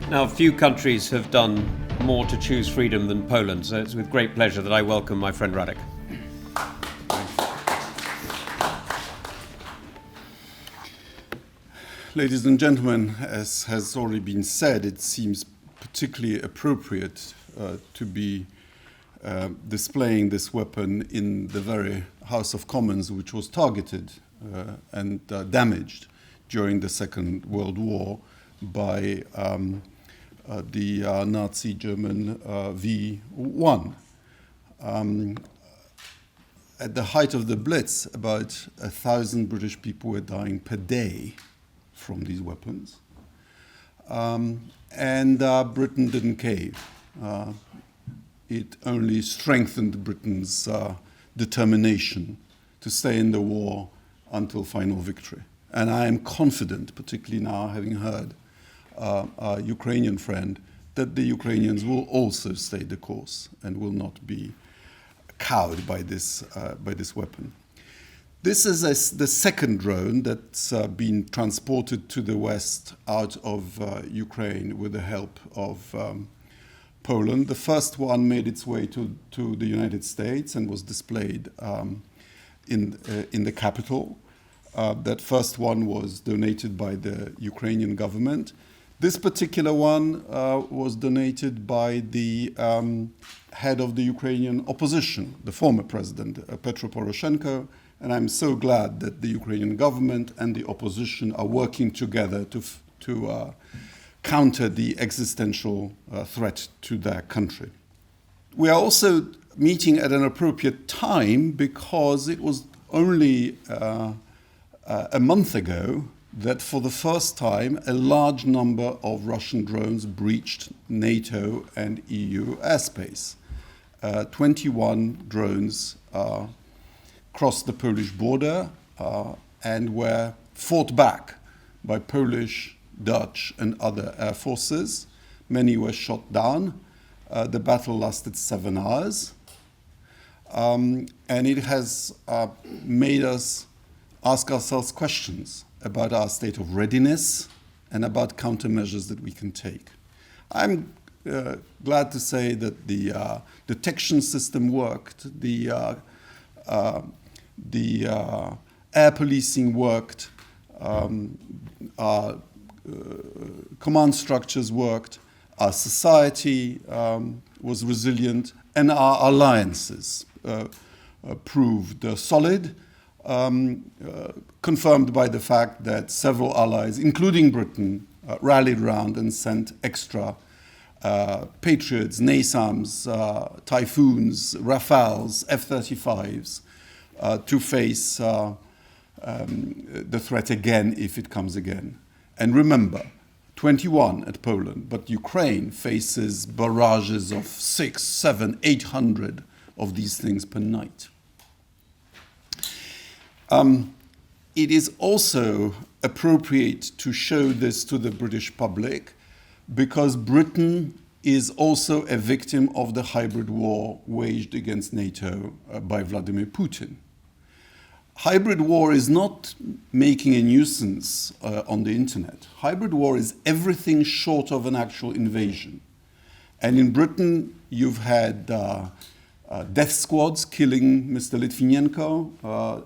Now, few countries have done more to choose freedom than Poland, so it's with great pleasure that I welcome my friend Radek. Ladies and gentlemen, as has already been said, it seems particularly appropriate to be displaying this weapon in the very House of Commons, which was targeted and damaged during the Second World War by the Nazi German V1. At the height of the Blitz, about 1,000 British people were dying per day from these weapons. And Britain didn't cave. It only strengthened Britain's determination to stay in the war until final victory. And I am confident, particularly now having heard our Ukrainian friend, that the Ukrainians will also stay the course and will not be cowed by this weapon. This is the second drone that's been transported to the west out of Ukraine with the help of Poland. The first one made its way to the United States and was displayed in the capital. That first one was donated by the Ukrainian government. This particular one was donated by the head of the Ukrainian opposition, the former president, Petro Poroshenko. And I'm so glad that the Ukrainian government and the opposition are working together to counter the existential threat to their country. We are also meeting at an appropriate time because it was only a month ago that for the first time a large number of Russian drones breached NATO and EU airspace. 21 drones crossed the Polish border and were fought back by Polish, Dutch and other air forces. Many were shot down. The battle lasted 7 hours. And it has made us ask ourselves questions about our state of readiness and about countermeasures that we can take. I'm glad to say that the detection system worked, the air policing worked, our command structures worked, our society was resilient, and our alliances proved solid, confirmed by the fact that several allies, including Britain, rallied round and sent extra Patriots, NASAMs, Typhoons, Rafales, F-35s, to face the threat again if it comes again. And remember, 21 at Poland, but Ukraine faces barrages of 600, 700, 800 of these things per night. It is also appropriate to show this to the British public because Britain is also a victim of the hybrid war waged against NATO by Vladimir Putin. Hybrid war is not making a nuisance on the internet. Hybrid war is everything short of an actual invasion. And in Britain, you've had death squads killing Mr. Litvinenko,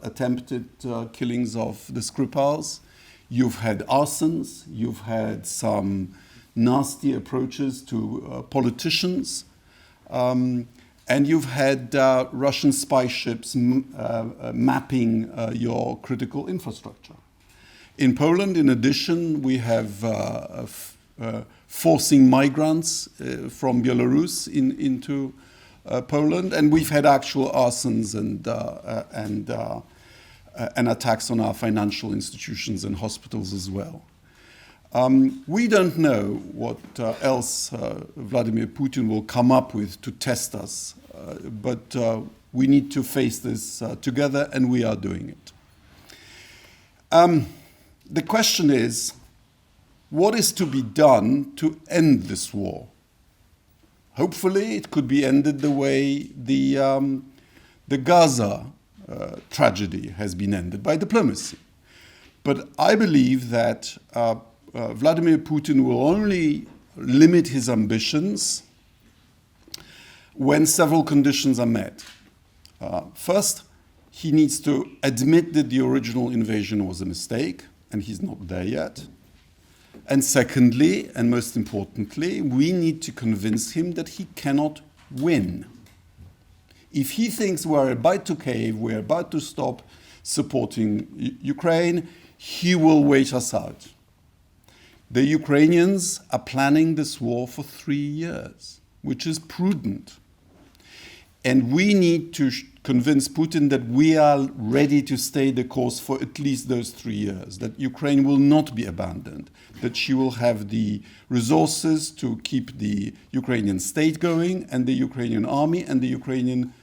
attempted killings of the Skripals. You've had arsons. You've had some nasty approaches to politicians. And you've had Russian spy ships mapping your critical infrastructure. In Poland, in addition, we have forcing migrants from Belarus into Poland, and we've had actual arsons and attacks on our financial institutions and hospitals as well. We don't know what else Vladimir Putin will come up with to test us, but we need to face this together, and we are doing it. The question is, what is to be done to end this war? Hopefully, it could be ended the way the Gaza tragedy has been ended, by diplomacy. But I believe that Vladimir Putin will only limit his ambitions when several conditions are met. First, he needs to admit that the original invasion was a mistake, and he's not there yet. And secondly, and most importantly, we need to convince him that he cannot win. If he thinks we're about to cave, we're about to stop supporting Ukraine, he will wait us out. The Ukrainians are planning this war for 3 years, which is prudent. And we need to convince Putin that we are ready to stay the course for at least those 3 years, that Ukraine will not be abandoned, that she will have the resources to keep the Ukrainian state going, and the Ukrainian army, and the Ukrainian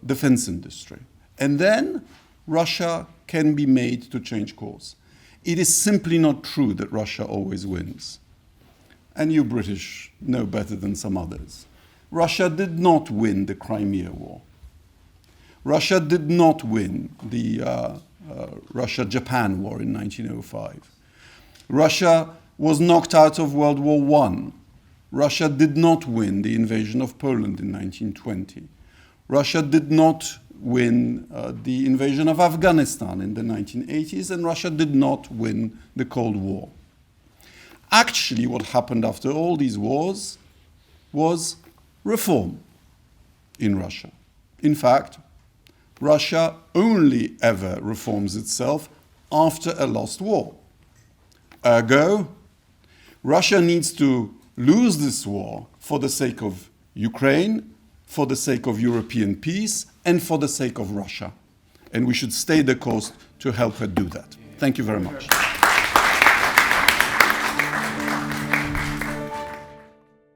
defense industry. And then Russia can be made to change course. It is simply not true that Russia always wins. And you British know better than some others. Russia did not win the Crimea War. Russia did not win the Russia-Japan War in 1905. Russia was knocked out of World War I. Russia did not win the invasion of Poland in 1920. Russia did not win the invasion of Afghanistan in the 1980s, and Russia did not win the Cold War. Actually, what happened after all these wars was reform in Russia. In fact, Russia only ever reforms itself after a lost war. Ergo, Russia needs to lose this war for the sake of Ukraine, for the sake of European peace, and for the sake of Russia. And we should stay the course to help her do that. Thank you very much.